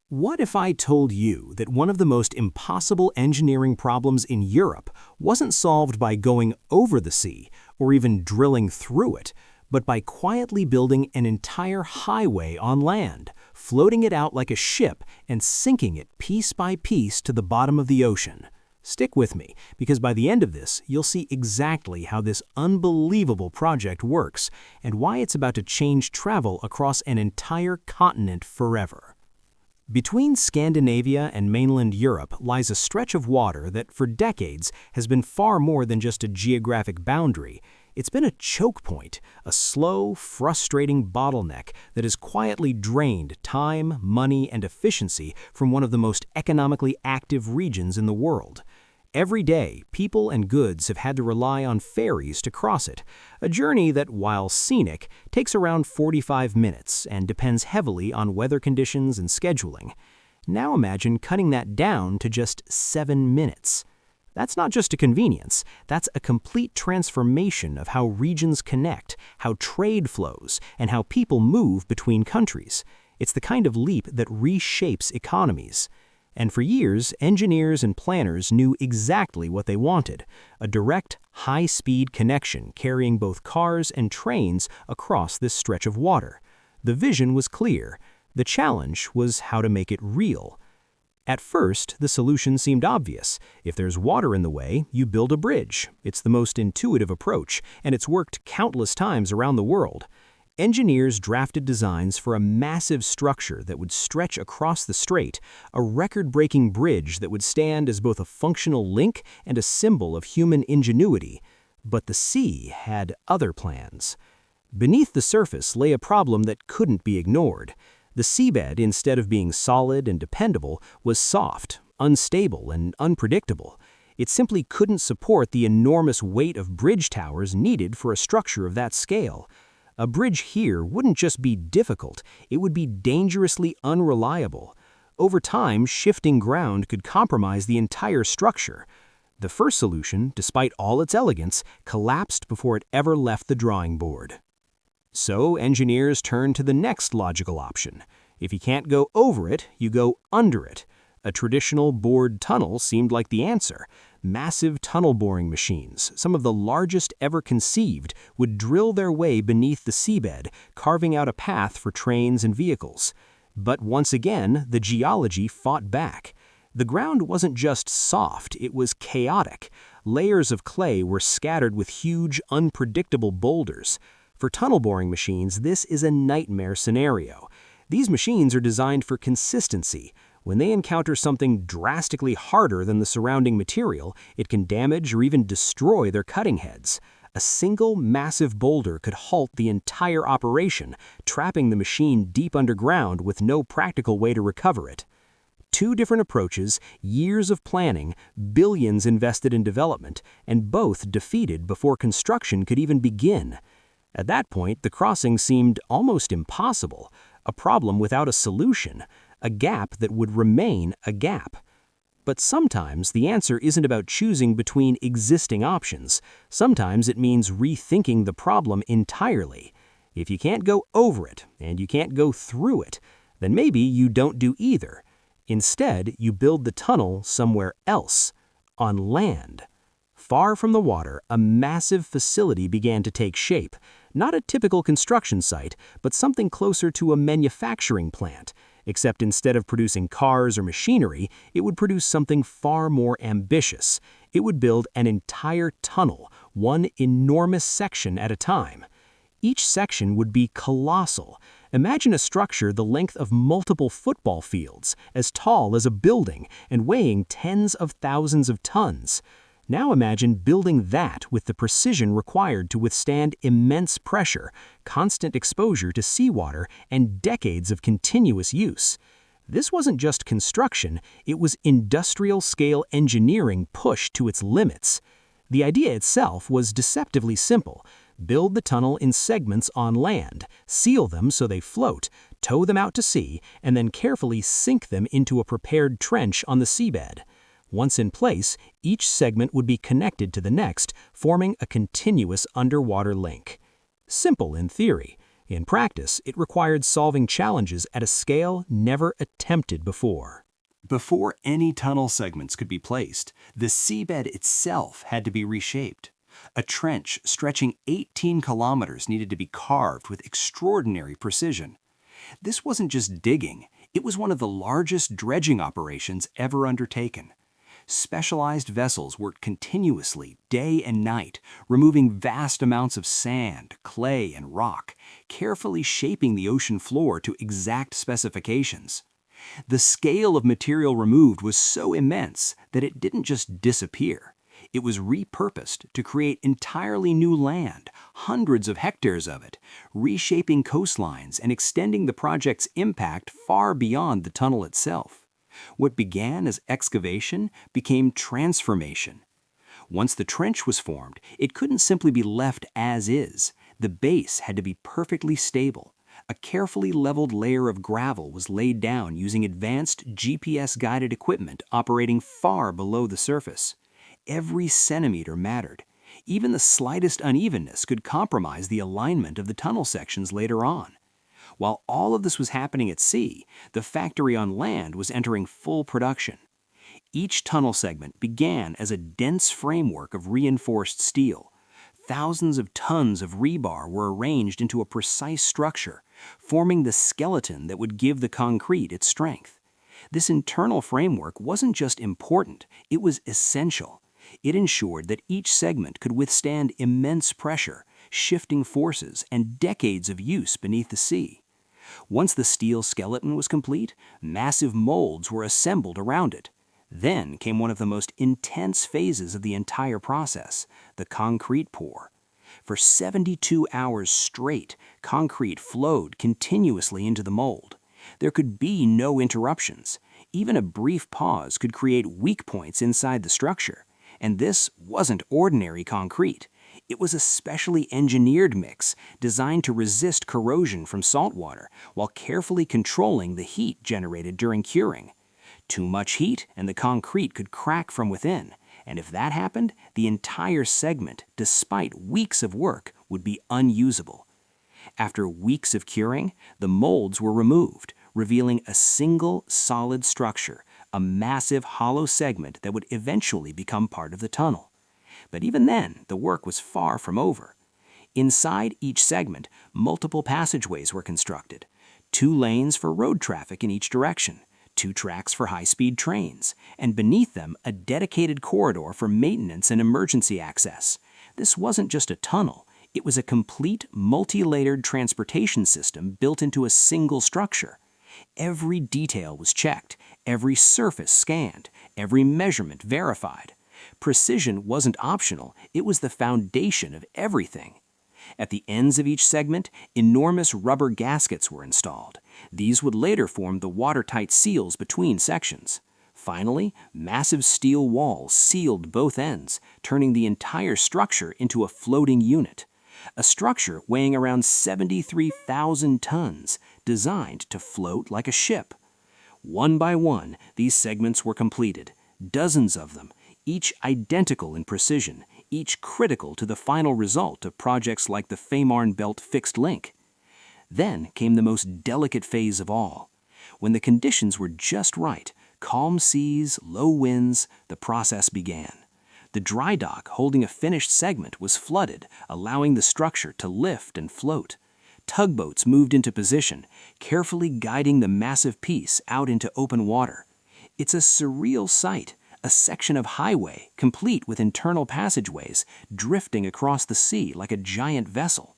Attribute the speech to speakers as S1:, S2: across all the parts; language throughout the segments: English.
S1: What if I told you that one of the most impossible engineering problems in Europe wasn't solved by going over the sea or even drilling through it, but by quietly building an entire highway on land, floating it out like a ship and sinking it piece by piece to the bottom of the ocean? Stick with me, because by the end of this, you'll see exactly how this unbelievable project works and why it's about to change travel across an entire continent forever. Between Scandinavia and mainland Europe lies a stretch of water that for decades has been far more than just a geographic boundary. It's been a choke point, a slow, frustrating bottleneck that has quietly drained time, money, and efficiency from one of the most economically active regions in the world. Every day, people and goods have had to rely on ferries to cross it, a journey that, while scenic, takes around 45 minutes and depends heavily on weather conditions and scheduling. Now imagine cutting that down to just 7 minutes. That's not just a convenience, that's a complete transformation of how regions connect, how trade flows, and how people move between countries. It's the kind of leap that reshapes economies. And for years, engineers and planners knew exactly what they wanted: a direct, high-speed connection carrying both cars and trains across this stretch of water. The vision was clear. The challenge was how to make it real. At first, the solution seemed obvious. If there's water in the way, you build a bridge. It's the most intuitive approach, and it's worked countless times around the world. Engineers drafted designs for a massive structure that would stretch across the strait, a record-breaking bridge that would stand as both a functional link and a symbol of human ingenuity. But the sea had other plans. Beneath the surface lay a problem that couldn't be ignored. The seabed, instead of being solid and dependable, was soft, unstable, and unpredictable. It simply couldn't support the enormous weight of bridge towers needed for a structure of that scale. A bridge here wouldn't just be difficult, it would be dangerously unreliable. Over time, shifting ground could compromise the entire structure. The first solution, despite all its elegance, collapsed before it ever left the drawing board. So engineers turned to the next logical option. If you can't go over it, you go under it. A traditional bored tunnel seemed like the answer. Massive tunnel boring machines, some of the largest ever conceived, would drill their way beneath the seabed, carving out a path for trains and vehicles. But once again, the geology fought back. The ground wasn't just soft, it was chaotic. Layers of clay were scattered with huge, unpredictable boulders. For tunnel boring machines, this is a nightmare scenario. These machines are designed for consistency. When they encounter something drastically harder than the surrounding material, it can damage or even destroy their cutting heads. A single massive boulder could halt the entire operation, trapping the machine deep underground with no practical way to recover it. Two different approaches, years of planning, billions invested in development, and both defeated before construction could even begin. At that point, the crossing seemed almost impossible, a problem without a solution, a gap that would remain a gap. But sometimes the answer isn't about choosing between existing options. Sometimes it means rethinking the problem entirely. If you can't go over it and you can't go through it, then maybe you don't do either. Instead, you build the tunnel somewhere else, on land. Far from the water, a massive facility began to take shape. Not a typical construction site, but something closer to a manufacturing plant. Except instead of producing cars or machinery, it would produce something far more ambitious. It would build an entire tunnel, one enormous section at a time. Each section would be colossal. Imagine a structure the length of multiple football fields, as tall as a building, and weighing tens of thousands of tons. Now imagine building that with the precision required to withstand immense pressure, constant exposure to seawater, and decades of continuous use. This wasn't just construction, it was industrial-scale engineering pushed to its limits. The idea itself was deceptively simple. Build the tunnel in segments on land, seal them so they float, tow them out to sea, and then carefully sink them into a prepared trench on the seabed. Once in place, each segment would be connected to the next, forming a continuous underwater link. Simple in theory. In practice, it required solving challenges at a scale never attempted before. Before any tunnel segments could be placed, the seabed itself had to be reshaped. A trench stretching 18 kilometers needed to be carved with extraordinary precision. This wasn't just digging, it was one of the largest dredging operations ever undertaken. Specialized vessels worked continuously, day and night, removing vast amounts of sand, clay, and rock, carefully shaping the ocean floor to exact specifications. The scale of material removed was so immense that it didn't just disappear. It was repurposed to create entirely new land, hundreds of hectares of it, reshaping coastlines and extending the project's impact far beyond the tunnel itself. What began as excavation became transformation. Once the trench was formed, it couldn't simply be left as is. The base had to be perfectly stable. A carefully leveled layer of gravel was laid down using advanced GPS-guided equipment operating far below the surface. Every centimeter mattered. Even the slightest unevenness could compromise the alignment of the tunnel sections later on. While all of this was happening at sea, the factory on land was entering full production. Each tunnel segment began as a dense framework of reinforced steel. Thousands of tons of rebar were arranged into a precise structure, forming the skeleton that would give the concrete its strength. This internal framework wasn't just important, it was essential. It ensured that each segment could withstand immense pressure, shifting forces, and decades of use beneath the sea. Once the steel skeleton was complete, massive molds were assembled around it. Then came one of the most intense phases of the entire process, the concrete pour. For 72 hours straight, concrete flowed continuously into the mold. There could be no interruptions. Even a brief pause could create weak points inside the structure. And this wasn't ordinary concrete. It was a specially engineered mix designed to resist corrosion from salt water while carefully controlling the heat generated during curing. Too much heat and the concrete could crack from within, and if that happened, the entire segment, despite weeks of work, would be unusable. After weeks of curing, the molds were removed, revealing a single solid structure, a massive hollow segment that would eventually become part of the tunnel. But even then, the work was far from over. Inside each segment, multiple passageways were constructed, 2 lanes for road traffic in each direction, 2 tracks for high-speed trains, and beneath them a dedicated corridor for maintenance and emergency access. This wasn't just a tunnel, it was a complete multi-layered transportation system built into a single structure. Every detail was checked, every surface scanned, every measurement verified. Precision wasn't optional, it was the foundation of everything. At the ends of each segment, enormous rubber gaskets were installed. These would later form the watertight seals between sections. Finally, massive steel walls sealed both ends, turning the entire structure into a floating unit. A structure weighing around 73,000 tons, designed to float like a ship. One by one, these segments were completed, dozens of them, each identical in precision, each critical to the final result of projects like the Fehmarnbelt fixed link. Then came the most delicate phase of all. When the conditions were just right, calm seas, low winds, the process began. The dry dock holding a finished segment was flooded, allowing the structure to lift and float. Tugboats moved into position, carefully guiding the massive piece out into open water. It's a surreal sight, a section of highway complete with internal passageways drifting across the sea like a giant vessel.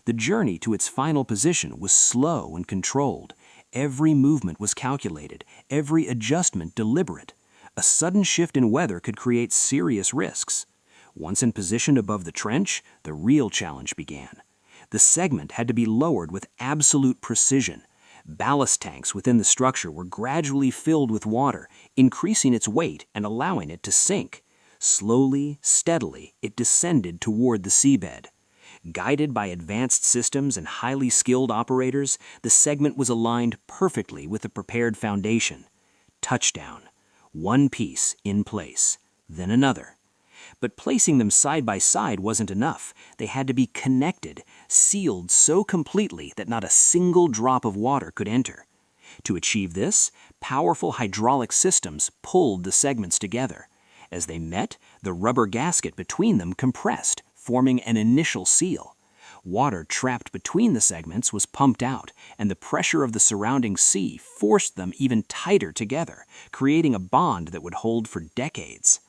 S1: The journey to its final position was slow and controlled. Every movement was calculated, every adjustment deliberate. A sudden shift in weather could create serious risks. Once in position above the trench, the real challenge began. The segment had to be lowered with absolute precision. Ballast tanks within the structure were gradually filled with water, increasing its weight and allowing it to sink. Slowly, steadily, it descended toward the seabed. Guided by advanced systems and highly skilled operators, the segment was aligned perfectly with the prepared foundation. Touchdown. One piece in place, then another. But placing them side by side wasn't enough. They had to be connected, sealed so completely that not a single drop of water could enter. To achieve this, powerful hydraulic systems pulled the segments together. As they met, the rubber gasket between them compressed, forming an initial seal. Water trapped between the segments was pumped out, and the pressure of the surrounding sea forced them even tighter together, creating a bond that would hold for decades.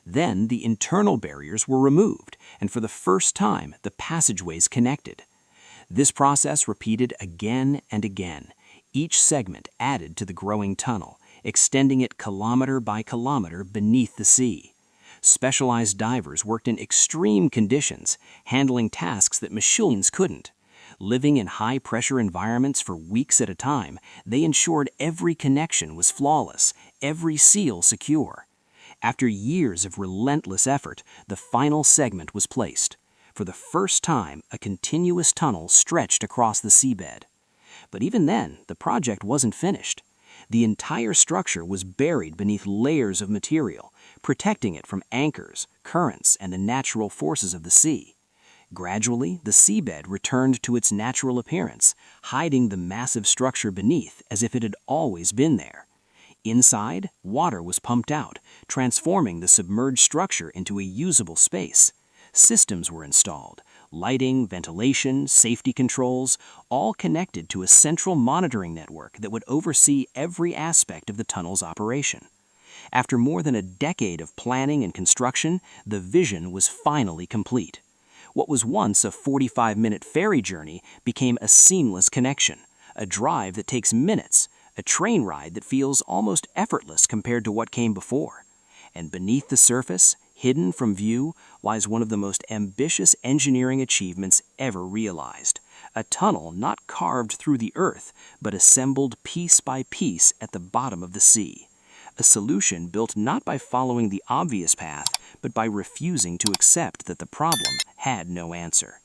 S1: Then the internal barriers were removed, and for the first time, the passageways connected. This process repeated again and again. Each segment added to the growing tunnel, extending it kilometer by kilometer beneath the sea. Specialized divers worked in extreme conditions, handling tasks that machines couldn't. Living in high-pressure environments for weeks at a time, they ensured every connection was flawless, every seal secure. After years of relentless effort, the final segment was placed. For the first time, a continuous tunnel stretched across the seabed. But even then, the project wasn't finished. The entire structure was buried beneath layers of material, protecting it from anchors, currents, and the natural forces of the sea. Gradually, the seabed returned to its natural appearance, hiding the massive structure beneath as if it had always been there. Inside, water was pumped out, transforming the submerged structure into a usable space. Systems were installed: lighting, ventilation, safety controls, all connected to a central monitoring network that would oversee every aspect of the tunnel's operation. After more than a decade of planning and construction, the vision was finally complete. What was once a 45-minute ferry journey became a seamless connection, a drive that takes minutes, a train ride that feels almost effortless compared to what came before. And beneath the surface, hidden from view, lies one of the most ambitious engineering achievements ever realized. A tunnel not carved through the earth, but assembled piece by piece at the bottom of the sea. A solution built not by following the obvious path, but by refusing to accept that the problem had no answer.